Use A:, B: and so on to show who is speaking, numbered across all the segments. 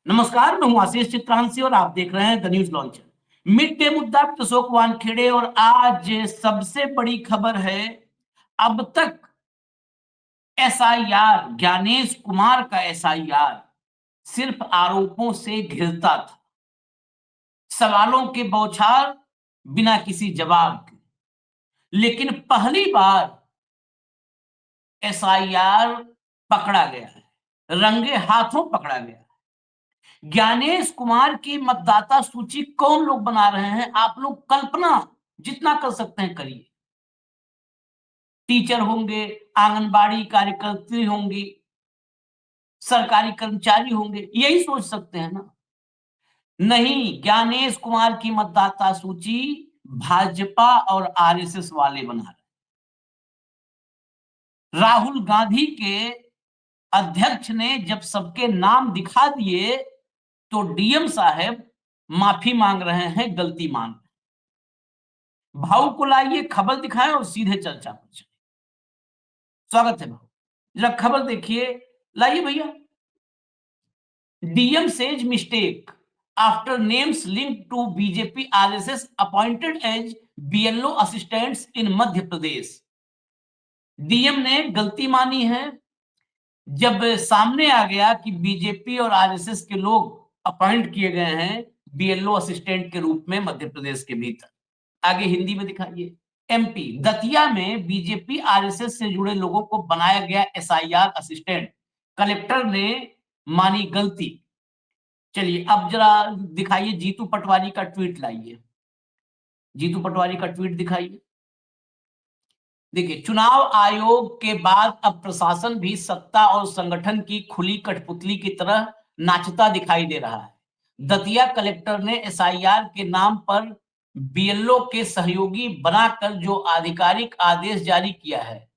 A: नमस्कार, मैं हूं आशीष चित्रांशी और आप देख रहे हैं the news launcher. Mid day मुद्दा पे अशोक वानखेड़े और आज सबसे बड़ी खबर है। अब तक एसआईआर, ज्ञानेश कुमार का एसआईआर सिर्फ आरोपों से घिरता था, सवालों के बौछार बिना किसी जवाब के। लेकिन पहली बार एसआईआर पकड़ा गया है, रंगे हाथों पकड़ा गया है। ज्ञानेश कुमार की मतदाता सूची कौन लोग बना रहे हैं, आप लोग कल्पना जितना कर सकते हैं करिए। टीचर होंगे, आंगनबाड़ी कार्यकर्त्री होंगी, सरकारी कर्मचारी होंगे, यही सोच सकते हैं ना। नहीं, ज्ञानेश कुमार की मतदाता सूची भाजपा और आरएसएस वाले बना रहे। राहुल गांधी के अध्यक्ष ने जब सबके नाम दिखा दिए तो डीएम साहब माफी मांग रहे हैं, गलती मान रहे हैं। भाऊ को लाइए, खबर दिखाएं और सीधे चर्चा पर चले। स्वागत है भाऊ, जरा खबर देखिए, लाइए भैया। DM says mistake after names linked to BJP RSS appointed as BLO assistants in Madhya Pradesh. DM ने गलती मानी है जब सामने आ गया कि बीजेपी और आरएसएस के लोग अपॉइंट किए गए हैं बीएलओ असिस्टेंट के रूप में मध्य प्रदेश के भीतर। आगे हिंदी में दिखाइए। एमपी दतिया में बीजेपी आरएसएस से जुड़े लोगों को बनाया गया एसआईआर असिस्टेंट, कलेक्टर ने मानी गलती। चलिए अब जरा दिखाइए, जीतू पटवारी का ट्वीट लाइए। जीतू पटवारी का ट्वीट दिखाइए। देखिए, चुनाव आयोग के बाद अब प्रशासन भी सत्ता और संगठन की खुली कठपुतली की तरह नाचता दिखाई दे रहा है। दतिया कलेक्टर ने एसआईआर के नाम पर बीएलओ के सहयोगी बनाकर जो आधिकारिक आदेश जारी किया है,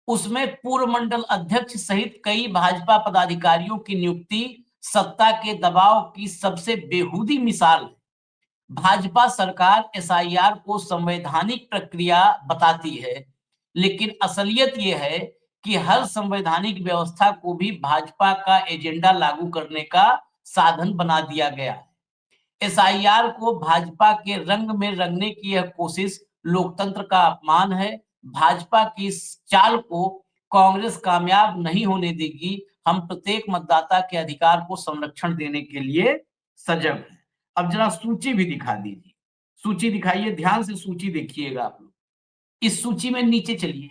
A: उसमें पूर्व मंडल अध्यक्ष सहित कई भाजपा पदाधिकारियों की नियुक्ति सत्ता के दबाव की सबसे बेहूदी मिसाल है। भाजपा सरकार एसआईआर को संवैधानिक प्रक्रिया बताती है, लेकिन असलियत यह है कि हर संवैधानिक व्यवस्था को भी भाजपा का एजेंडा लागू करने का साधन बना दिया गया है। एसआईआर को भाजपा के रंग में रंगने की यह कोशिश लोकतंत्र का अपमान है। भाजपा की इस चाल को कांग्रेस कामयाब नहीं होने देगी। हम प्रत्येक मतदाता के अधिकार को संरक्षण देने के लिए सजग हैं। अब जरा सूची भी दिखा दीजिए। सूची दिखाइए, ध्यान से सूची देखिएगा आप लोग। इस सूची में नीचे चलिए,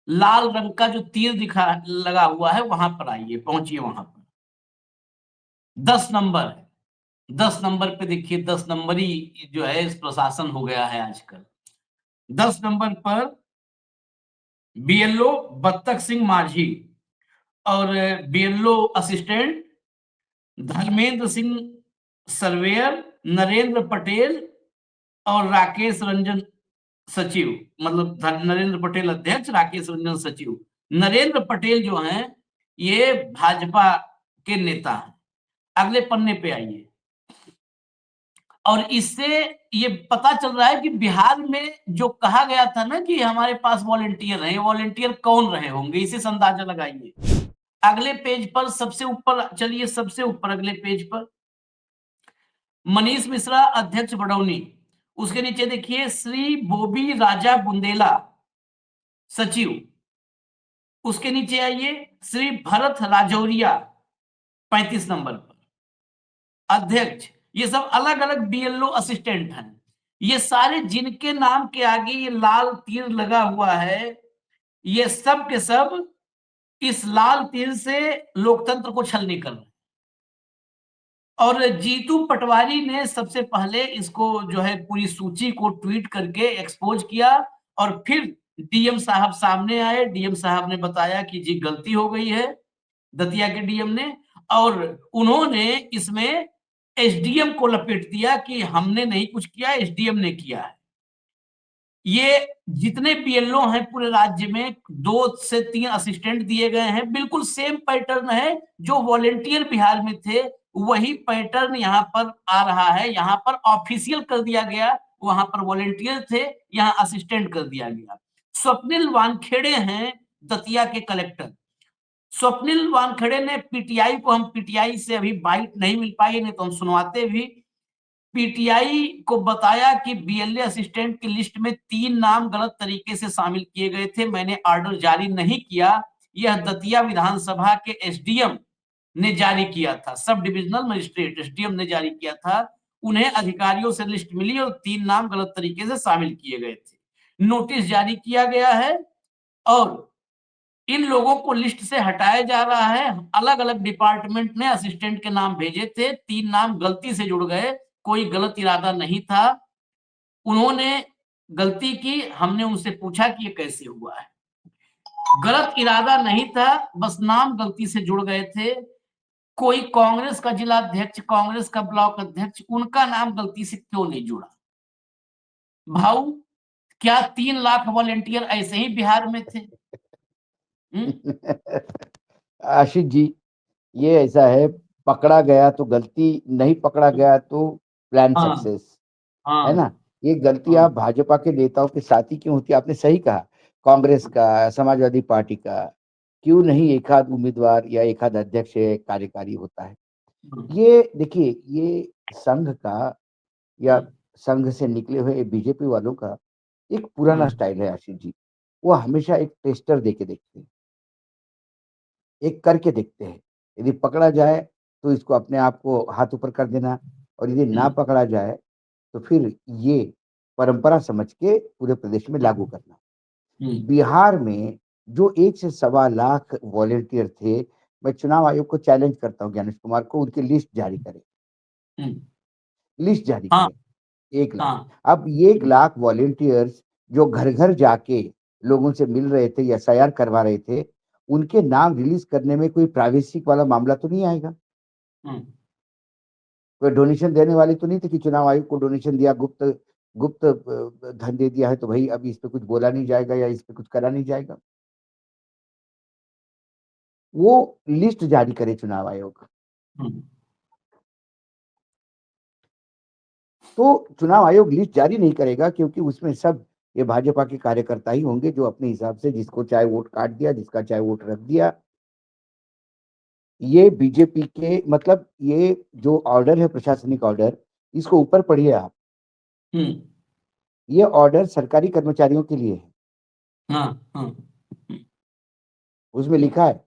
A: लाल रंग का जो तीर दिखा लगा हुआ है वहां पर आइए, पहुंचिए वहां पर। 10 नंबर है। 10 नंबर पे देखिए, 10 नंबरी जो है इस प्रशासन हो गया है आजकल। 10 नंबर पर बीएलओ बत्तख सिंह माझी और BLO assistant Dharmendra Singh surveyor, Narendra Patel और राकेश रंजन सचिव, मतलब नरेंद्र पटेल अध्यक्ष, राकेश रंजन सचिव। नरेंद्र पटेल जो हैं ये भाजपा के नेता हैं। अगले पन्ने पे आइए, और इससे ये पता चल रहा है कि बिहार में जो कहा गया था ना कि हमारे पास वॉलंटियर हैं, वॉलंटियर कौन रहे होंगे, इसी से अंदाजा लगाइए। अगले पेज पर सबसे ऊपर चलिए, सबसे ऊपर अगले पेज पर मनीष मिश्रा अध्यक्ष बडौनी, उसके नीचे देखिए श्री बोबी राजा बुंदेला सचिव, उसके नीचे आइए श्री भरत राजौरिया 35 नंबर पर अध्यक्ष। ये सब अलग अलग बीएलओ असिस्टेंट हैं। ये सारे जिनके नाम के आगे ये लाल तीर लगा हुआ है, ये सब के सब इस लाल तीर से लोकतंत्र को छलनी कर रहे हैं। और जीतू पटवारी ने सबसे पहले इसको जो है पूरी सूची को ट्वीट करके एक्सपोज किया, और फिर डीएम साहब सामने आए। डीएम साहब ने बताया कि जी गलती हो गई है, दतिया के डीएम ने, और उन्होंने इसमें एसडीएम को लपेट दिया कि हमने नहीं कुछ किया, एसडीएम ने किया है। ये जितने बीएलओ हैं पूरे राज्य में, 2 से 3 असिस्टेंट दिए गए हैं। बिल्कुल सेम पैटर्न है, जो वॉलेंटियर बिहार में थे वही पैटर्न यहाँ पर आ रहा है। यहाँ पर ऑफिशियल कर दिया गया, वहां पर वॉलेंटियर थे, यहाँ असिस्टेंट कर दिया गया। स्वप्निल वानखेड़े हैं दतिया के कलेक्टर। स्वप्निल वानखेड़े ने पीटीआई को, हम पीटीआई से अभी बाइट नहीं मिल पाई, नहीं तो हम सुनवाते भी, पीटीआई को बताया कि बीएलए असिस्टेंट की लिस्ट में 3 नाम गलत तरीके से शामिल किए गए थे, मैंने ऑर्डर जारी नहीं किया, यह दतिया विधानसभा के एसडीएम ने जारी किया था, सब डिविजनल मजिस्ट्रेट एसडीएम ने जारी किया था, उन्हें अधिकारियों से लिस्ट मिली और 3 नाम गलत तरीके से शामिल किए गए थे, नोटिस जारी किया गया है और इन लोगों को लिस्ट से हटाया जा रहा है। अलग अलग डिपार्टमेंट ने असिस्टेंट के नाम भेजे थे, 3 नाम गलती से जुड़ गए, कोई गलत इरादा नहीं था, उन्होंने गलती की, हमने उनसे पूछा कि ये कैसे हुआ है, गलत इरादा नहीं था, बस नाम गलती से जुड़ गए थे, कोई कांग्रेस का जिला अध्यक्ष, कांग्रेस का ब्लॉक अध्यक्ष, उनका नाम गलती से क्यों नहीं जुड़ा? भाऊ, क्या 3 लाख वॉलेंटियर ऐसे ही बिहार में थे?
B: आशीष जी, ये ऐसा है, पकड़ा गया तो गलती, नहीं पकड़ा गया तो प्लान
A: हाँ
B: सक्सेस, है
A: हाँ
B: ना? ये गलतियां
A: हाँ
B: भाजपा के नेताओं के साथ ही क्यों होती है? आपने सही कहा, कांग्रेस का, समाजवादी पार्टी का, क्यों नहीं एक आध उम्मीदवार या एक आध अध्यक्ष कार्यकारी होता है। ये देखिए, ये संघ का या संघ से निकले हुए बीजेपी वालों का एक पुराना स्टाइल है आशीष जी। वो हमेशा एक टेस्टर देके देखते हैं, एक करके देखते हैं। यदि पकड़ा जाए तो इसको अपने आप को हाथ ऊपर कर देना, और यदि ना पकड़ा जाए तो फिर ये परंपरा समझ के पूरे प्रदेश में लागू करना। बिहार में जो 1 से सवा लाख वॉलंटियर थे, मैं चुनाव आयोग को चैलेंज करता हूँ, ज्ञानेश कुमार को, उनकी लिस्ट जारी करें, लिस्ट जारी
A: हाँ
B: करें, 1 लाख।
A: हाँ
B: अब ये 1 लाख वॉलंटियर्स जो घर-घर जाके लोगों से मिल रहे थे, एसआईआर करवा रहे थे, उनके नाम रिलीज़ करने में कोई प्राइवेसी वाला मामला तो नहीं आएगा? कोई डोनेशन देने वाले तो नहीं थे कि चुनाव आयोग को डोनेशन दिया, गुप्त गुप्त धन दे दिया है तो भई अब इस पे कुछ बोला नहीं जाएगा या इस पे कुछ करा नहीं जाएगा। वो लिस्ट जारी करे चुनाव आयोग। तो चुनाव आयोग लिस्ट जारी नहीं करेगा, क्योंकि उसमें सब ये भाजपा के कार्यकर्ता ही होंगे जो अपने हिसाब से जिसको चाहे वोट काट दिया, जिसका चाहे वोट रख दिया। ये बीजेपी के, मतलब ये जो ऑर्डर है, प्रशासनिक ऑर्डर, इसको ऊपर पढ़िए आप। ये ऑर्डर सरकारी कर्मचारियों के लिए है। उसमें लिखा है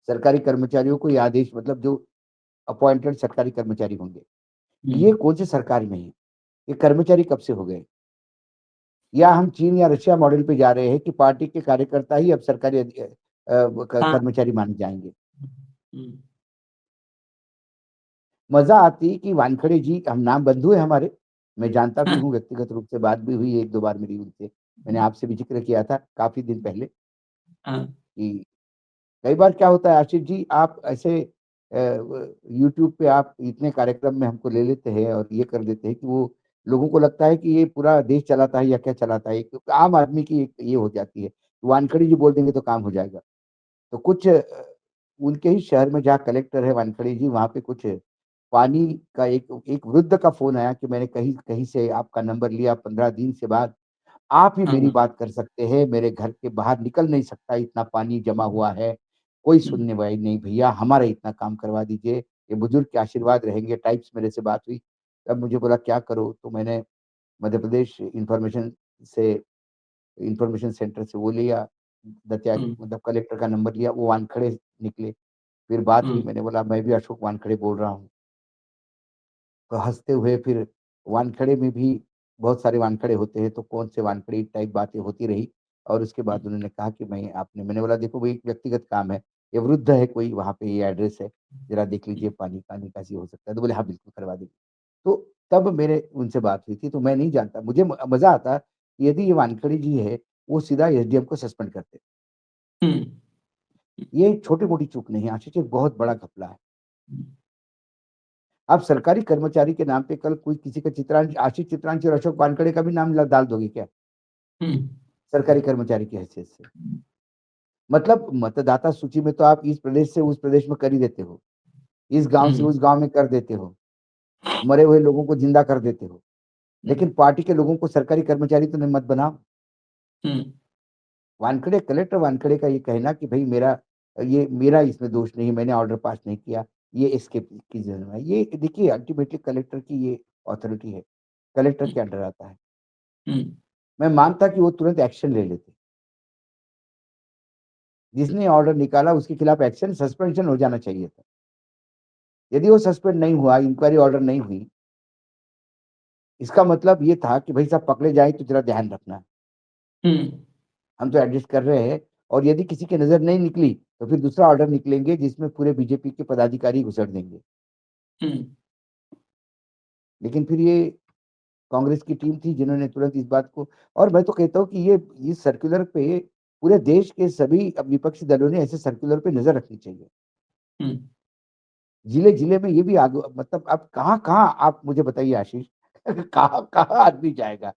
B: सरकारी कर्मचारियों को ये आदेश, मतलब जो अपॉइंटेड सरकारी कर्मचारी होंगे। ये कौन से सरकार में है? ये कर्मचारी कब से हो गए? या हम चीन या रशिया मॉडल पे जा रहे हैं कि पार्टी के कार्यकर्ता ही अब सरकारी कर्मचारी माने जाएंगे? मजा आती कि वानखड़े जी, हम नाम बंधु है हमारे, मैं जानता भी हूँ, व्यक्तिगत रूप से बात भी हुई 1-2 बार मेरी उनसे। मैंने आपसे भी जिक्र किया था काफी दिन पहले कि कई बार क्या होता है आशीष जी, आप ऐसे यूट्यूब पे आप इतने कार्यक्रम में हमको ले लेते हैं और ये कर देते हैं कि वो लोगों को लगता है कि ये पूरा देश चलाता है या क्या चलाता है। एक आम आदमी की एक ये हो जाती है, वानखड़ी जी बोल देंगे तो काम हो जाएगा। तो कुछ उनके ही शहर में जहाँ कलेक्टर है वानखड़ी जी, वहाँ पे कुछ पानी का एक एक वृद्ध का फ़ोन आया कि मैंने कहीं कहीं से आपका नंबर लिया, 15 दिन से बाद आप ही मेरी बात कर सकते हैं, मेरे घर के बाहर निकल नहीं सकता, इतना पानी जमा हुआ है, कोई सुनने वाली नहीं भैया, हमारा इतना काम करवा दीजिए, ये बुजुर्ग के आशीर्वाद रहेंगे। टाइप्स मेरे से बात हुई, तब मुझे बोला क्या करूँ? तो मैंने मध्य प्रदेश इन्फॉर्मेशन सेंटर से वो लिया, दतिया मतलब कलेक्टर का नंबर लिया, वो वानखड़े निकले। फिर बात हुई, मैंने बोला मैं भी अशोक वानखड़े बोल रहा हूँ। तो हँसते हुए फिर वानखेड़े में भी बहुत सारे वानखेड़े होते हैं, तो कौन से वानखेड़े टाइप बातें होती रही, और उसके बाद उन्होंने कहा कि मैंने बोला देखो वो एक व्यक्तिगत काम है, ये वृद्ध है कोई वहाँ पे, ये एड्रेस है, ज़रा देख लीजिए पानी का निकासी हो सकता है। तो बोले हाँ, बिल्कुल करवा देंगे। तो तब मेरे उनसे बात हुई थी, तो मैं नहीं जानता, मुझे मज़ा आता कि यदि ये वानखेड़े जी है, वो सीधा एसडीएम को सस्पेंड करते। ये छोटी-मोटी चूक नहीं है आशीष, एक बहुत बड़ा घपला है। आप सरकारी कर्मचारी के नाम पे कल कोई किसी का आशीष चित्रांशी और अशोक वानखेड़े का भी नाम डाल दोगे क्या? सरकारी कर्मचारी की हैसियत से। मतलब मतदाता सूची में तो आप इस प्रदेश से उस प्रदेश में कर ही देते हो, इस गांव से उस गांव में कर देते हो, मरे हुए लोगों को जिंदा कर देते हो, लेकिन पार्टी के लोगों को सरकारी कर्मचारी तो नहीं मत बनाओ। वानखेड़े, कलेक्टर वानखेड़े का ये कहना कि भाई मेरा ये मेरा इसमें दोष नहीं, मैंने ऑर्डर पास नहीं किया, ये इसके की ज़िम्मेदारी है। ये देखिए अल्टीमेटली कलेक्टर की ये अथॉरिटी है, कलेक्टर के अंडर आता है।
A: हम्म,
B: मैं मानता कि वो तुरंत एक्शन ले लेते। जिसने ऑर्डर निकाला उसके खिलाफ एक्शन, सस्पेंशन हो जाना चाहिए था। यदि वो सस्पेंड नहीं हुआ, इंक्वायरी ऑर्डर नहीं हुई, इसका मतलब ये था कि भाई साहब पकड़े जाएँ तो ज़रा ध्यान रखना।
A: हम्म,
B: हम तो एडजस्ट कर रहे हैं और यदि किसी की नज़र नहीं निकली, तो फिर दूसरा ऑर्डर निकलेंगे जिसमें पूरे बीजेपी के पदाधिकारी घुसड़ देंगे।
A: हम्म,
B: लेकिन फिर ये कांग्रेस की टीम थी जिन्होंने तुरंत इस बात को, और मैं तो कहता हूँ कि ये इस सर्कुलर पे पूरे देश के सभी विपक्षी दलों ने ऐसे सर्कुलर पे नज़र रखनी चाहिए।
A: हम्म,
B: जिले-जिले में ये भी आग मतलब अब कहाँ-कहाँ आप मुझे बताइए आशीष कहाँ-कहाँ आदमी जाएगा?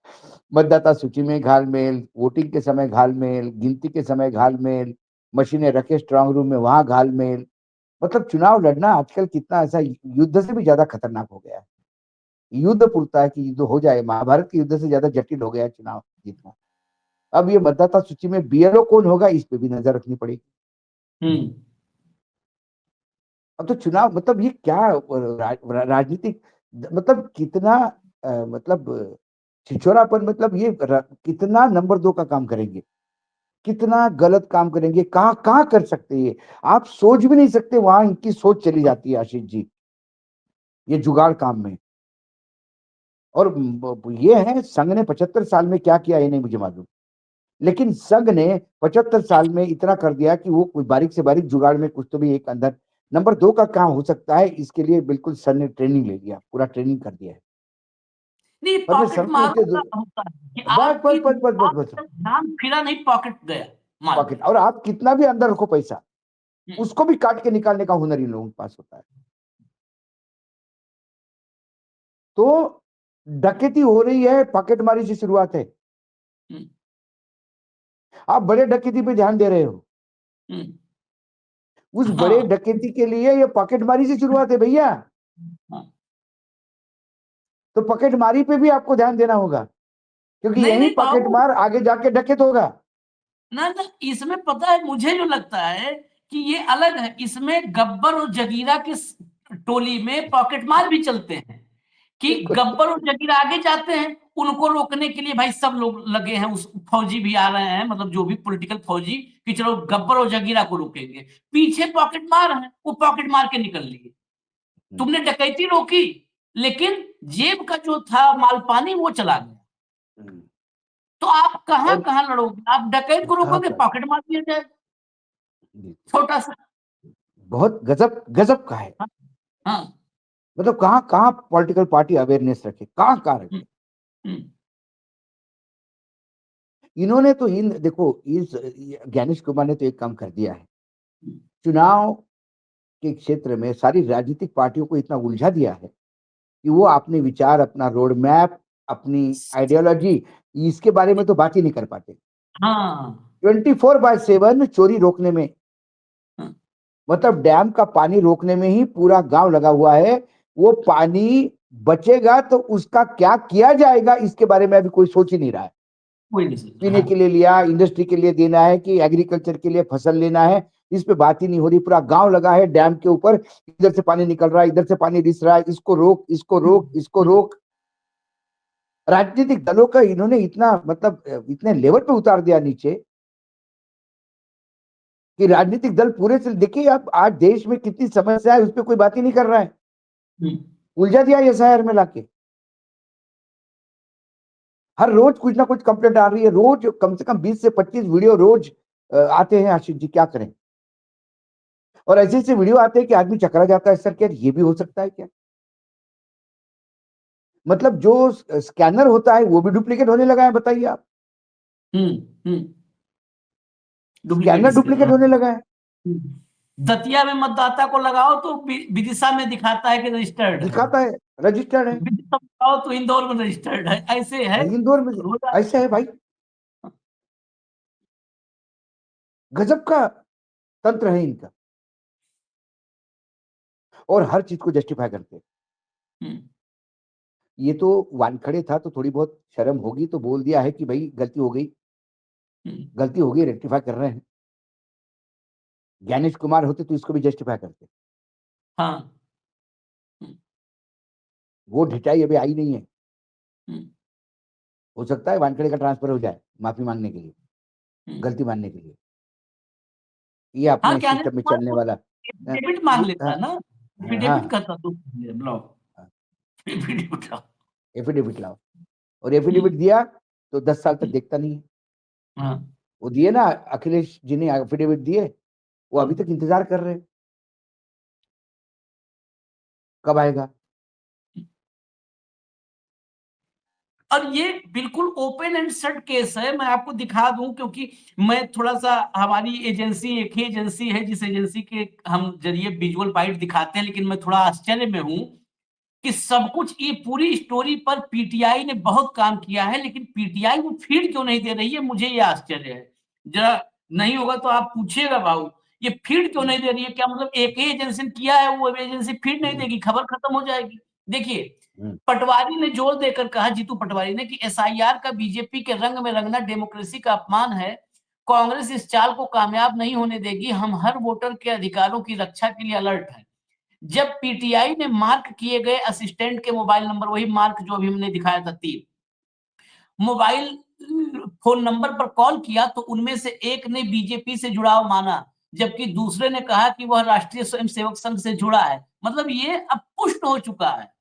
B: मतदाता सूची में घाल-मेल, वोटिंग के समय घाल-मेल, गिनती के समय घाल-मेल, मशीनें रखे स्ट्रॉन्ग रूम में वहाँ घाल-मेल। मतलब चुनाव लड़ना आजकल कितना ऐसा युद्ध से भी ज़्यादा खतरनाक हो गया है। युद्ध पूरता है कि युद्ध हो जाए, महाभारत के युद्ध से ज़्यादा जटिल हो गया है चुनाव जीतना। अब ये मतदाता सूची में बीएलओ कौन होगा इस पे भी नज़र रखनी पड़ेगी।
A: हम्म,
B: अब तो चुनाव मतलब ये क्या राजनीतिक मतलब कितना मतलब छिछोरापन, मतलब ये कितना नंबर 2 का काम करेंगे, कितना गलत काम करेंगे, कहाँ-कहाँ कर सकते हैं ये। आप सोच भी नहीं सकते वहाँ इनकी सोच चली जाती है आशीष जी, ये जुगाड़ काम में। और ये है संघ ने 75 साल में क्या किया ये नहीं मुझे मालूम। लेकिन संघ ने 75 साल में इतना कर दिया कि वो कोई बारीक से बारीक जुगाड़ में कुछ तो भी एक अंदर नंबर 2 का काम हो सकता है, इसके लिए बिल्कुल सर ने ट्रेनिंग ले लिया, पूरा ट्रेनिंग कर दिया है।
A: नहीं,
B: पर मैं
A: पॉकेट
B: समझू
A: मार
B: उसके
A: का होता है कि
B: बस, बस,
A: आपकी
B: बस, बस, बस, बस,
A: आपका ध्यान फिरा नहीं, पॉकेट गया माल।
B: पॉकेट, और आप कितना भी अंदर रखो पैसा,
A: हम्म,
B: उसको भी काट के निकालने का हुनर इन लोगों के पास होता है। तो डकैती हो रही है, पॉकेटमारी से शुरुआत है।
A: हम्म,
B: आप बड़े डकैती पे ध्यान दे रहे हो।
A: हम्म,
B: उस बड़े
A: हाँ,
B: डकैती के लिए ये पॉकेटमारी से शुरुआत है भैया।
A: हाँ,
B: तो पॉकेटमारी पे भी आपको ध्यान देना होगा, क्योंकि
A: नहीं
B: यही
A: नहीं बाबू,
B: पॉकेटमार आगे जाके डकैत होगा।
A: ना ना, इसमें पता है मुझे जो लगता है कि ये अलग है, इसमें गब्बर और जगीरा की टोली में पॉकेट मार भी चलते हैं कि
B: बिल्कुल।
A: गब्बर और जगीरा आगे जाते हैं, उनको रोकने के लिए भाई सब लोग लगे हैं, उस फौजी भी आ रहे हैं, मतलब जो भी पॉलिटिकल फौजी, कि चलो गब्बर और जगीरा को रोकेंगे। पीछे पॉकेट मार है, वो पॉकेट मार के निकल लिए।
B: हम्म,
A: तुमने डकैती रोकी, लेकिन जेब का जो था माल पानी वो चला गया।
B: हम्म।
A: तो आप कहां
B: और
A: कहां लड़ोगे? आप डकैत को
B: कहाँ
A: रोकोगे,
B: का
A: पॉकेट मार दिया जाए
B: जी,
A: छोटा सा।
B: बहुत गजब गजब का है।
A: हाँ, हाँ,
B: मतलब कहाँ कहाँ पॉलिटिकल पार्टी अवेयरनेस रखे, कहाँ कहाँ
A: हम्म,
B: रखे।
A: हम्म,
B: इन्होंने तो इन देखो इस ज्ञानेश कुमार ने तो एक काम कर दिया है,
A: हम्म,
B: चुनाव के क्षेत्र में सारी राजनीतिक पार्टियों को इतना उलझा दिया है कि वो अपने विचार, अपना रोड मैप, अपनी आइडियोलॉजी, इसके बारे में तो बात ही नहीं कर पाते।
A: हाँ,
B: 24/7 चोरी रोकने में,
A: हाँ,
B: मतलब डैम का पानी रोकने में ही पूरा गांव लगा हुआ है। वो पानी बचेगा तो उसका क्या किया जाएगा इसके बारे में अभी कोई सोच ही नहीं रहा है।
A: कोई नहीं सोच रहा,
B: पीने के
A: हाँ,
B: लिए लिया, इंडस्ट्री के लिए देना है कि एग्रीकल्चर के लिए फसल लेना है, इस पे बात ही नहीं हो रही। पूरा गांव लगा है डैम के ऊपर, इधर से पानी निकल रहा है, इधर से पानी रिस रहा है, इसको रोक, इसको रोक, इसको
A: हम्म,
B: रोक। राजनीतिक दलों का इन्होंने इतना मतलब इतने लेवल पे उतार दिया नीचे कि राजनीतिक दल पूरे से देखिए आप आज देश में कितनी समस्या है उस पर कोई बात ही नहीं कर रहा है।
A: हम्म,
B: उलझा दिया ये शहर में लाके। हर रोज कुछ ना कुछ कंप्लेंट आ रही है, रोज कम से कम 20 से 25 वीडियो रोज आते हैं आशीष जी, क्या करें। और ऐसे ऐसे वीडियो आते हैं कि आदमी चकरा जाता है, सर क्या ये भी हो सकता है क्या? मतलब जो स्कैनर होता है वो भी डुप्लीकेट होने लगा है, बताइए आप।
A: हम्म, डुप्लीकेट
B: स्कैनर
A: इसके,
B: डुप्लीकेट
A: हाँ,
B: होने लगा है।
A: दतिया में मतदाता को लगाओ तो विदिशा में दिखाता है कि रजिस्टर्ड है,
B: दिखाता है रजिस्टर्ड है।
A: विदिशा में लगाओ तो इंदौर में रजिस्टर्ड है, ऐसे है,
B: भाई इंदौर में
A: रोज
B: ऐसा है भाई, गजब का तंत्र है इनका। और हर चीज को जस्टिफाई करते हैं।
A: हम्म,
B: ये तो वानखड़े था तो थोड़ी बहुत शर्म होगी तो बोल दिया है कि भाई गलती हो गई,
A: हम्म,
B: गलती हो गई, रेक्टिफाई कर रहे हैं। ज्ञानेश कुमार होते तो इसको भी जस्टिफाई करते।
A: हाँ। हम्म,
B: वो ढिठाई अभी आई नहीं है।
A: हम्म,
B: हो सकता है वानखेड़े का ट्रांसफर हो जाए माफी मांगने के लिए,
A: हम्म।
B: गलती मानने के लिए। ये
A: हाँ,
B: अपने
A: ज्ञानेश
B: सिस्टम में
A: कुमार
B: चलने
A: को
B: वाला
A: एफिडेविट मांग लेता
B: हाँ
A: ना, एफिडेविट
B: हाँ
A: करता तो ब्लॉ एफिडेविट लाओ।
B: एफिडेविट लाओ, और
A: हम्म,
B: एफिडेविट दिया तो 10 साल तक देखता नहीं है।
A: हाँ,
B: वो दिए ना, अखिलेश जी ने एफिडेविट दिए, वो
A: हाँ।
B: अभी तक इंतजार कर रहे हैं कब आएगा।
A: और ये बिल्कुल ओपन एंड शट केस है, मैं आपको दिखा दूं, क्योंकि मैं थोड़ा सा, हमारी एजेंसी एक ही एजेंसी है जिस एजेंसी के हम जरिए विजुअल बाइट दिखाते हैं, लेकिन मैं थोड़ा आश्चर्य में हूं कि सब कुछ, ये पूरी स्टोरी पर पीटीआई ने बहुत काम किया है, लेकिन पीटीआई वो फीड क्यों नहीं दे रही है, मुझे ये आश्चर्य है। जरा, नहीं होगा तो आप पूछिएगा भाऊ, ये फीड क्यों नहीं दे रही है? क्या मतलब एक ही एजेंसी ने किया है, वो एजेंसी फीड नहीं देगी, खबर खत्म हो जाएगी? देखिए, पटवारी ने जोर देकर कहा, जीतू पटवारी ने, कि एसआईआर का बीजेपी के रंग में रंगना डेमोक्रेसी का अपमान है। कांग्रेस इस चाल को कामयाब नहीं होने देगी। हम हर वोटर के अधिकारों की रक्षा के लिए अलर्ट हैं। जब पीटीआई ने मार्क किए गए असिस्टेंट के मोबाइल नंबर, वही मार्क जो अभी हमने दिखाया था, 3 मोबाइल फोन नंबर पर कॉल किया, तो उनमें से एक ने बीजेपी से जुड़ाव माना, जबकि दूसरे ने कहा कि वह राष्ट्रीय स्वयंसेवक संघ से जुड़ा है। मतलब ये अब पुष्ट हो चुका है।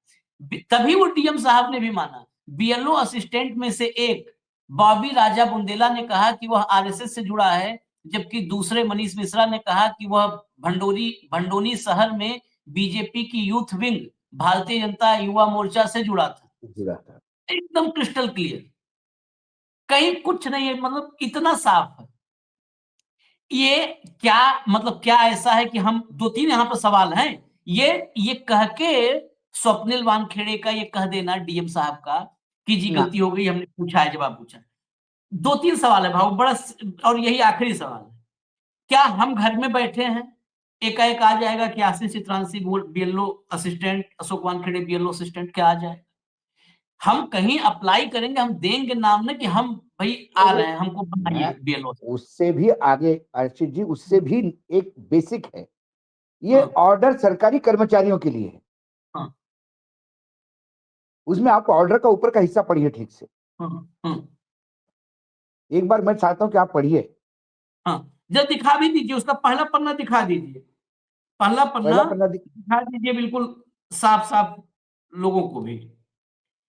A: तभी वो डीएम साहब ने भी माना। बीएलओ असिस्टेंट में से एक बॉबी राजा बुंदेला ने कहा कि वह आरएसएस से जुड़ा है, जबकि दूसरे मनीष मिश्रा ने कहा कि वह भंडोनी शहर में बीजेपी की यूथ विंग, भारतीय जनता युवा मोर्चा से जुड़ा था।
B: जुड़ा था।
A: एकदम क्रिस्टल क्लियर, कहीं कुछ नहीं है, मतलब इतना साफ है। ये क्या मतलब, क्या ऐसा है कि हम 2-3 यहाँ पर सवाल हैं। ये कह के स्वप्निल वानखेड़े का ये कह देना डीएम साहब का कि जी
B: ना
A: गलती हो गई, हमने पूछा है, जवाब पूछा। 2-3 सवाल है भाऊ, बड़ा और यही आखिरी सवाल है। क्या हम घर में बैठे हैं, एकाएक आ जाएगा कि Ashish Chitranshi BLO assistant, Ashok Wankhede BLO assistant, क्या आ जाए? हम कहीं अप्लाई करेंगे, हम देंगे नाम ना कि हम भाई आ रहे हैं, हमको
B: मैं
A: बनाइए बीएलओ।
B: उससे भी आगे अर्चित जी, उससे भी एक बेसिक है, ये
A: हाँ,
B: ऑर्डर सरकारी कर्मचारियों के लिए है।
A: हाँ,
B: उसमें आप ऑर्डर का ऊपर का हिस्सा पढ़िए ठीक से।
A: हाँ, हाँ,
B: एक बार मैं चाहता हूं कि आप पढ़िए।
A: हाँ। जब दिखा भी दीजिए, उसका पहला पन्ना दिखा दीजिए, पहला पन्ना
B: पहला पन्ना
A: दिखा दीजिए, बिल्कुल साफ साफ लोगों को भी।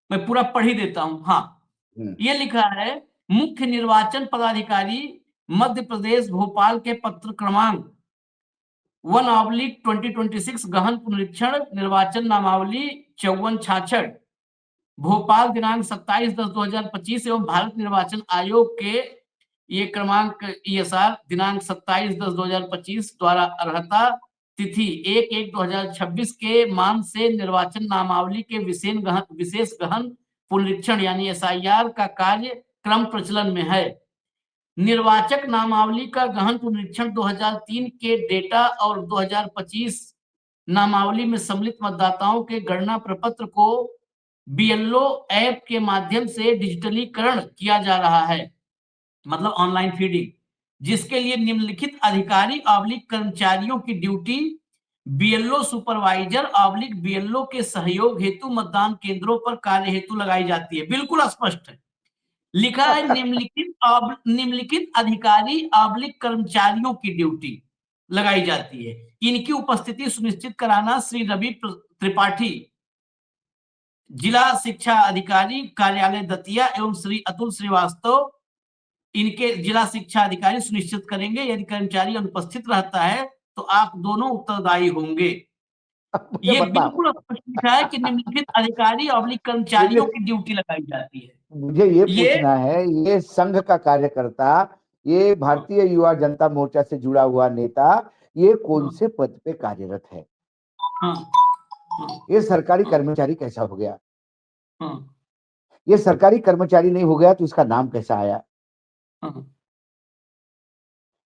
A: मैं पूरा पढ़ ही देता हूं। हाँ, ये लिखा है, मुख्य निर्वाचन पदाधिकारी मध्य प्रदेश भोपाल के पत्र क्रमांक 1/2026 गहन पुनरीक्षण निर्वाचन नामावली 5466 भोपाल दिनांक 27/10/2025 एवं भारत निर्वाचन आयोग के ये क्रमांक ईएसआर दिनांक 27/10/2025 द्वारा अर्हता तिथि 1/1/2026 के मान से निर्वाचन नामावली के विशेष गहन पुनरीक्षण यानी एसआईआर का कार्य क्रम प्रचलन में है। निर्वाचक नामावली का गहन पुनरीक्षण 2003 के डेटा और 2025 नामावली में सम्मिलित मतदाताओं के गणना प्रपत्र को बीएलओ ऐप के माध्यम से डिजिटलीकरण किया जा रहा है, मतलब ऑनलाइन फीडिंग, जिसके लिए निम्नलिखित अधिकारी ऑब्लिक कर्मचारियों की duty BLO supervisor oblique BLO के सहयोग हेतु मतदान केंद्रों पर कार्य हेतु लगाई जाती है। बिल्कुल स्पष्ट है, लिखा है निम्नलिखित अधिकारी ऑब्लिक कर्मचारियों की ड्यूटी लगाई जाती है। इनकी उपस्थिति सुनिश्चित कराना श्री रवि त्रिपाठी जिला शिक्षा अधिकारी कार्यालय दतिया एवं श्री अतुल श्रीवास्तव इनके जिला शिक्षा अधिकारी सुनिश्चित करेंगे। यदि कर्मचारी अनुपस्थित रहता है तो आप दोनों उत्तरदायी होंगे।
B: मुझे
A: ये
B: बताओ।
A: बिल्कुल स्पष्ट लिखा है कि निम्नलिखित अधिकारी ऑब्लिक
B: मुझे
A: कर्मचारियों की ड्यूटी लगाई जाती है।
B: मुझे ये
A: ये
B: पूछना है, ये संघ का कार्यकर्ता, ये भारतीय युवा जनता मोर्चा से जुड़ा हुआ नेता, ये कौन
A: हाँ,
B: से पद पे कार्यरत है?
A: हाँ, हाँ,
B: ये सरकारी
A: हाँ,
B: कर्मचारी कैसा हो गया?
A: हाँ,
B: ये सरकारी कर्मचारी नहीं हो गया तो इसका नाम कैसा आया?
A: हाँ,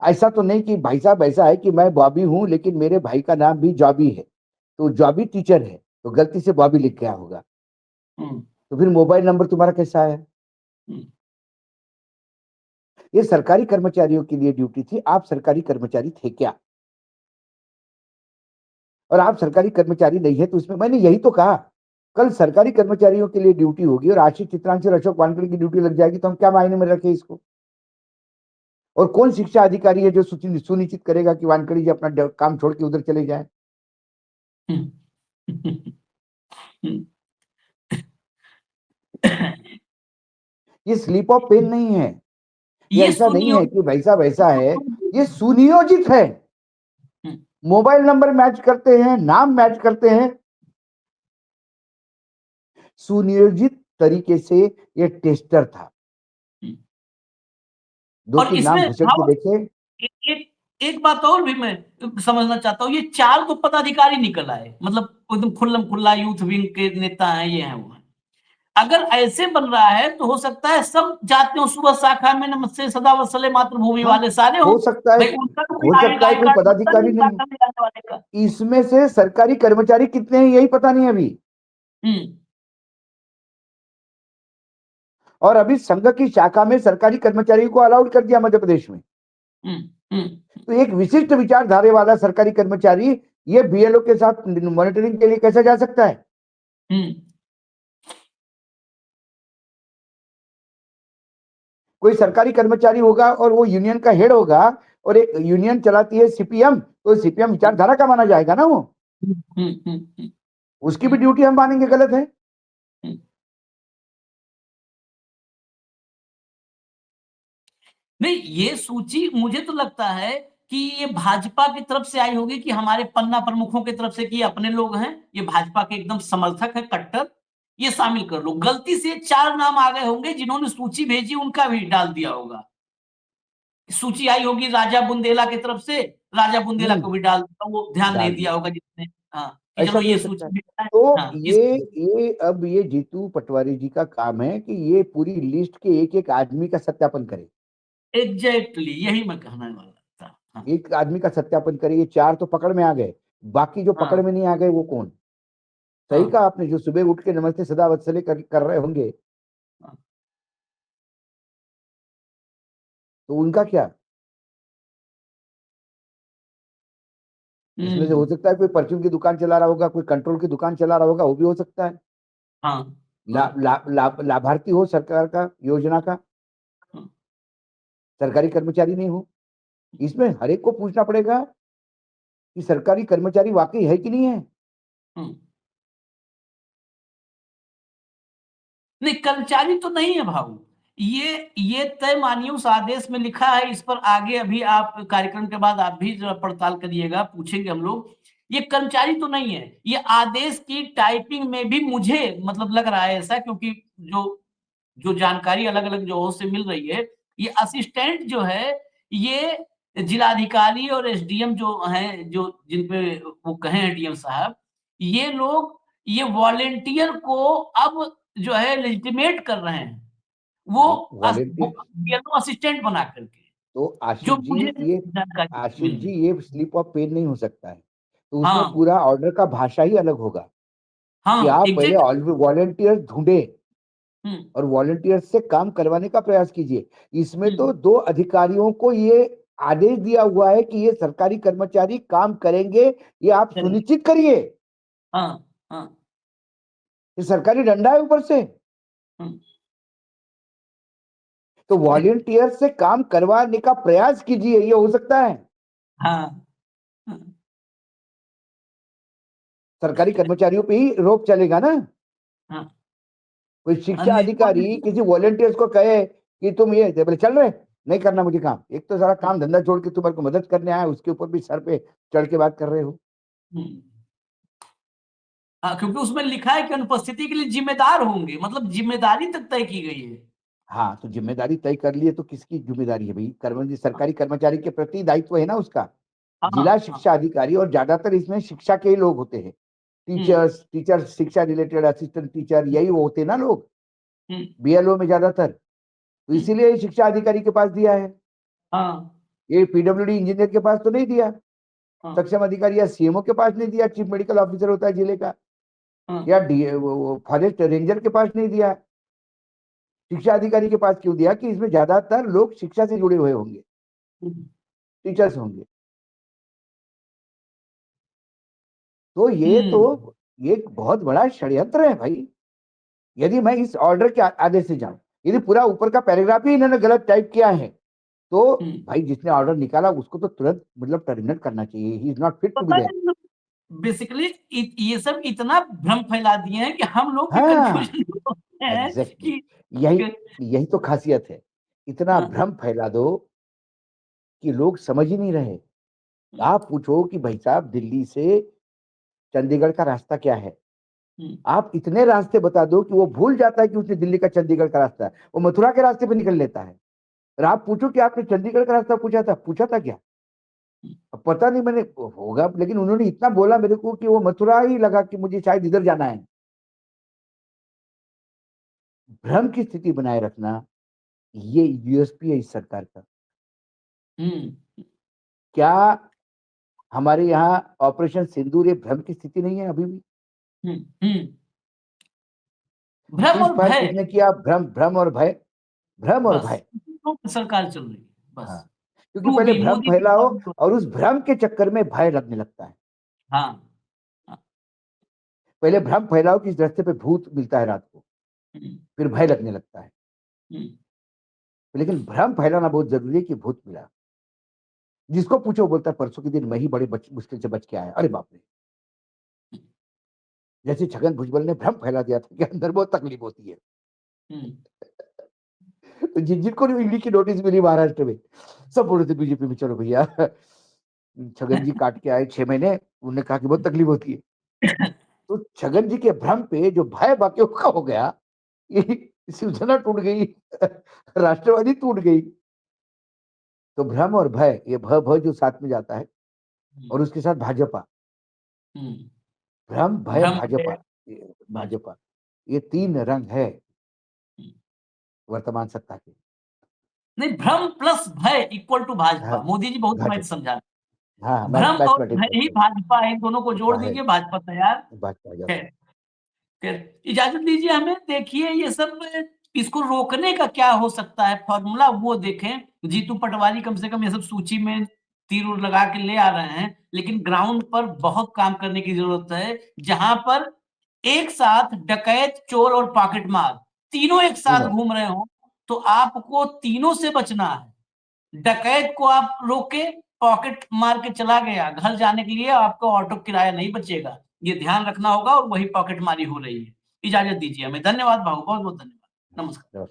B: ऐसा तो नहीं कि भाई साहब, ऐसा है कि मैं बॉबी हूं लेकिन मेरे भाई का नाम भी जॉबी है, तो जॉबी टीचर है तो गलती से बॉबी लिख गया होगा,
A: हाँ,
B: तो फिर मोबाइल नंबर तुम्हारा कैसा आया?
A: हाँ।
B: ये सरकारी कर्मचारियों के लिए ड्यूटी थी, आप सरकारी कर्मचारी थे क्या? और आप सरकारी कर्मचारी नहीं है, तो उसमें मैंने यही तो कहा, कल सरकारी कर्मचारियों के लिए ड्यूटी होगी और आशीष चित्रांश और अशोक वानखेड़े की ड्यूटी लग जाएगी, तो हम क्या मायने में रखें इसको? और कौन शिक्षा अधिकारी है जो सुनिश्चित करेगा कि वानखेड़े जी अपना काम छोड़ के उधर चले जाए? ये स्लिप ऑफ पेन नहीं है, ये ऐसा नहीं है कि वैसा वैसा है, ये सुनियोजित है। मोबाइल नंबर मैच करते हैं, नाम मैच करते हैं, सुनियोजित तरीके से ये टेस्टर था। दो
A: और
B: तीन नाम
A: इसमें
B: घुसट के देखे।
A: एक एक बात और भी मैं समझना चाहता हूँ, ये 4 तो पदाधिकारी निकल आए, मतलब एकदम खुल्लम खुल्ला यूथ विंग के नेता हैं, ये हैं वो हैं। अगर ऐसे बन रहा है तो हो सकता है सब जातियों सुबह शाखा में नमस्ते सदा वत्सले मातृभूमि
B: हाँ,
A: वाले सारे
B: हो
A: हों।
B: सकता है,
A: भाई उनका तो कोई
B: हो सकता है
A: आई
B: कोई
A: कार्ड बनता
B: पदाधिकारी
A: नहीं
B: नहीं।
A: शाखा में जाने वाले का।
B: इसमें से सरकारी कर्मचारी कितने हैं यही पता नहीं अभी।
A: हम्म
B: और अभी संघ की शाखा में सरकारी कर्मचारियों को अलाउड कर दिया मध्य प्रदेश में।
A: हम्म हम्म
B: तो एक विशिष्ट विचारधारे वाला सरकारी कर्मचारी ये बीएलओ के साथ मॉनिटरिंग के लिए कैसे जा सकता है?
A: हम्म
B: कोई सरकारी कर्मचारी होगा और वो यूनियन का हेड होगा, और एक यूनियन चलाती है सीपीएम, तो सीपीएम विचारधारा का माना जाएगा ना वो, उसकी भी ड्यूटी हम मानेंगे गलत है?
A: नहीं, ये सूची मुझे तो लगता है कि ये भाजपा की तरफ से आई होगी, कि हमारे पन्ना प्रमुखों की तरफ से कि अपने लोग हैं, ये भाजपा के एकदम समर्थक है कट्टर, ये शामिल कर लो। गलती से 4 नाम आ गए होंगे, जिन्होंने सूची भेजी उनका भी डाल दिया होगा। सूची आई होगी राजा बुंदेला की तरफ से, राजा बुंदेला को भी डाल दिया, वो ध्यान नहीं
B: डाल
A: दिया
B: दिया,
A: होगा जिसने, हाँ, कि
B: ऐसा
A: चलो
B: भी हो
A: ये
B: सकता है।
A: सूची भेजना है।
B: तो
A: हाँ,
B: ये अब ये जीतू पटवारी जी का काम है कि ये पूरी लिस्ट के एक एक आदमी का सत्यापन करे।
A: एग्जैक्टली यही मैं कहने वाला था। हाँ,
B: एक आदमी का सत्यापन करे, ये 4 तो पकड़ में आ गए, बाकी जो पकड़
A: हाँ,
B: में नहीं आ गए वो कौन? सही
A: हाँ,
B: कहा आपने, जो सुबह उठ के नमस्ते सदा वत्सले कर रहे होंगे,
A: हाँ।
B: तो उनका क्या? इसमें से हो
A: हम्म
B: सकता है कोई परफ्यूम की दुकान चला रहा होगा, कोई कंट्रोल की दुकान चला रहा होगा, वो भी हो सकता है।
A: हाँ, हाँ,
B: लाभार्थी हो सरकार का, योजना का,
A: हाँ,
B: सरकारी कर्मचारी नहीं हो। इसमें हर एक को पूछना पड़ेगा कि सरकारी कर्मचारी वाकई है कि नहीं है।
A: हाँ। नहीं, कर्मचारी तो नहीं है भाऊ। ये तय मानिए, उस आदेश में लिखा है, इस पर आगे अभी आप कार्यक्रम के बाद आप भी जरा पड़ताल करिएगा, पूछेंगे हम लोग। ये कर्मचारी तो नहीं है, ये आदेश की टाइपिंग में भी मुझे मतलब लग रहा है ऐसा, क्योंकि जो जो जानकारी अलग अलग जगहों से मिल रही है, ये असिस्टेंट जो है, ये जिलाधिकारी और एसडीएम जो हैं, जो जिनपे वो कहे हैं डीएम साहब, ये लोग ये वॉलेंटियर को अब जो है लेजिटिमेट कर रहे हैं, वो
B: नहीं, वॉलेंटियर,
A: बीएलओ असिस्टेंट बना करके,
B: तो
A: जो
B: आशीष जी,
A: मुझे
B: ये
A: जानकारी
B: आशीष
A: मिल
B: जी
A: रही।
B: ये स्लिप ऑफ पेन नहीं हो सकता है। तो उसमें
A: हाँ,
B: पूरा ऑर्डर का भाषा ही अलग होगा कि
A: हाँ,
B: आप पहले
A: एग्जैक्ट।
B: वॉलेंटियर ढूंढे
A: हम्म
B: और वॉलंटियर से काम करवाने का प्रयास कीजिए। इसमें तो
A: हम्म
B: 2 अधिकारियों को ये आदेश दिया हुआ है कि ये सरकारी कर्मचारी काम करेंगे, ये आप
A: करेंगे।
B: सुनिश्चित करिए।
A: हाँ, हाँ,
B: ये सरकारी डंडा है ऊपर से।
A: हम्म,
B: तो वॉलंटियर से काम करवाने का प्रयास कीजिए, ये हो सकता है।
A: हाँ, हाँ,
B: सरकारी कर्मचारियों पे ही रोक चलेगा ना।
A: हाँ,
B: कोई शिक्षा अधिकारी
A: हाँ,
B: किसी वॉलंटियर्स को कहे कि तुम ये बोले चल रहे, नहीं करना मुझे काम, एक तो सारा काम धंधा छोड़ के तुम्हारे को मदद करने आया, उसके ऊपर भी सर पे चढ़ के बात कर रहे हो।
A: हम्म। हाँ, क्योंकि उसमें लिखा है कि अनुपस्थिति के लिए जिम्मेदार होंगे, मतलब जिम्मेदारी तक तय की गई है।
B: हाँ, तो जिम्मेदारी तय कर लिए तो किसकी जिम्मेदारी है भाई? सरकारी कर्मचारी के प्रति दायित्व है ना उसका।
A: हाँ,
B: जिला
A: हाँ,
B: शिक्षा अधिकारी, और ज्यादातर इसमें शिक्षा के ही लोग होते हैं,
A: हम्म
B: टीचर शिक्षा रिलेटेड असिस्टेंट टीचर, यही वो होते हैं ना लोग,
A: हम्म
B: बीएलओ में ज्यादातर। तो
A: हम्म,
B: इसीलिए शिक्षा अधिकारी के पास दिया है,
A: हाँ,
B: ये पीडब्ल्यूडी इंजीनियर के पास तो नहीं दिया,
A: हाँ,
B: सक्षम अधिकारी या सीएमओ के पास नहीं दिया, चीफ मेडिकल ऑफिसर होता है जिले का,
A: हाँ,
B: या फॉरेस्ट रेंजर के पास नहीं दिया। शिक्षा अधिकारी के पास क्यों दिया? कि इसमें ज्यादातर लोग शिक्षा से जुड़े हुए होंगे,
A: हम्म।
B: टीचर्स होंगे। तो ये एक बहुत बड़ा षड्यंत्र है भाई। यदि मैं इस ऑर्डर के आदेश से जाऊं, यदि पूरा ऊपर का पैराग्राफ ही इन्होंने गलत टाइप किया है, तो भाई जिसने ऑर्डर निकाला उसको तो तुरंत मतलब टर्मिनेट करना चाहिए। He is not fit to be there.
A: Basically ये सब इतना भ्रम फैला दिए हैं कि हम लोग भी
B: हाँ
A: कंफ्यूजन है
B: एग्जैक्टली
A: कि
B: यही तो खासियत है। इतना भ्रम फैला दो कि लोग समझ ही नहीं रहे। आप पूछो कि भाई साहब दिल्ली से चंडीगढ़ का रास्ता क्या है, आप इतने रास्ते बता दो कि वो भूल जाता है कि उसने दिल्ली का चंडीगढ़ का रास्ता है, वो मथुरा के रास्ते पे निकल लेता है। और आप पूछो कि आपने चंडीगढ़ का रास्ता पूछा था क्या? अब पता नहीं, मैंने होगा, लेकिन उन्होंने इतना बोला मेरे को कि वो मथुरा ही लगा कि मुझे शायद इधर जाना है। भ्रम की स्थिति बनाए रखना, ये यूएसपी है इस सरकार का। क्या हमारे यहाँ ऑपरेशन सिंदूर ये भ्रम की स्थिति नहीं है अभी भी?
A: भ्रम
B: सीज
A: और
B: फायर
A: भय,
B: किसने किया? भ्रम और भय, भ्रम और
A: बस
B: भय।
A: सरकार चल रही है बस।
B: हाँ, क्योंकि
A: टू
B: पहले
A: बी
B: भ्रम
A: मोदी की
B: फैलाओ
A: गवर्नमेंट।
B: और उस भ्रम के चक्कर में भय लगने लगता है।
A: हाँ,
B: पहले भ्रम फैलाओ कि इस रास्ते पे भूत मिलता है रात को, फिर भय लगने लगता है। लेकिन भ्रम फैलाना बहुत जरूरी है कि भूत मिला। जिसको पूछो बोलता है परसों के दिन मैं ही बड़े मुश्किल से बच के आया। अरे बाप रे! जैसे छगन भुजबल ने भ्रम फैला दिया था कि अंदर बहुत तकलीफ होती है। तो जिनको ईडी की नोटिस मिली महाराष्ट्र में, सब बोल रहे थे बीजेपी में चलो भैया छगन जी काट के आए 6 महीने, उन्होंने कहा कि बहुत तकलीफ होती है। तो छगन जी के भ्रम पे जो भय बाकियों का हो गया, शिवसेना टूट गई, राष्ट्रवादी टूट गई। तो भ्रम और भय, ये भ जो साथ में जाता है, और उसके साथ भाजपा, भ्रम भय भाजपा, भाजपा, ये 3 रंग है वर्तमान सत्ता के।
A: नहीं, भ्रम प्लस भय इक्वल टू भाजपा।
B: हाँ,
A: मोदी जी बहुत समय
B: भाजपा।
A: समझा,
B: हाँ,
A: भ्रम और
B: मैथमेटिक्स
A: भय ही
B: करते हैं।
A: भाजपा है, इन दोनों को जोड़
B: है,
A: दीजिए भाजपा तैयार
B: भाजपा आ जाता
A: है।
B: है।
A: फिर इजाजत दीजिए हमें, देखिए ये सब, इसको रोकने का क्या हो सकता है फॉर्मूला, वो देखें। जीतू पटवारी कम से कम ये सब सूची में तीर उर लगा के ले आ रहे हैं, लेकिन ग्राउंड पर बहुत काम करने की जरूरत है। जहां पर एक साथ डकैत, चोर और पॉकेटमार तीनों एक साथ
B: तीनों।
A: घूम रहे हो, तो आपको तीनों से बचना है। डकैत को आप रोके, पॉकेट मार के चला गया, घर जाने के लिए आपको ऑटो किराया नहीं बचेगा, ये ध्यान रखना होगा, और वही पॉकेट मारी हो रही है। इजाजत दीजिए हमें, धन्यवाद भाऊ, बहुत बहुत धन्यवाद, नमस्कार।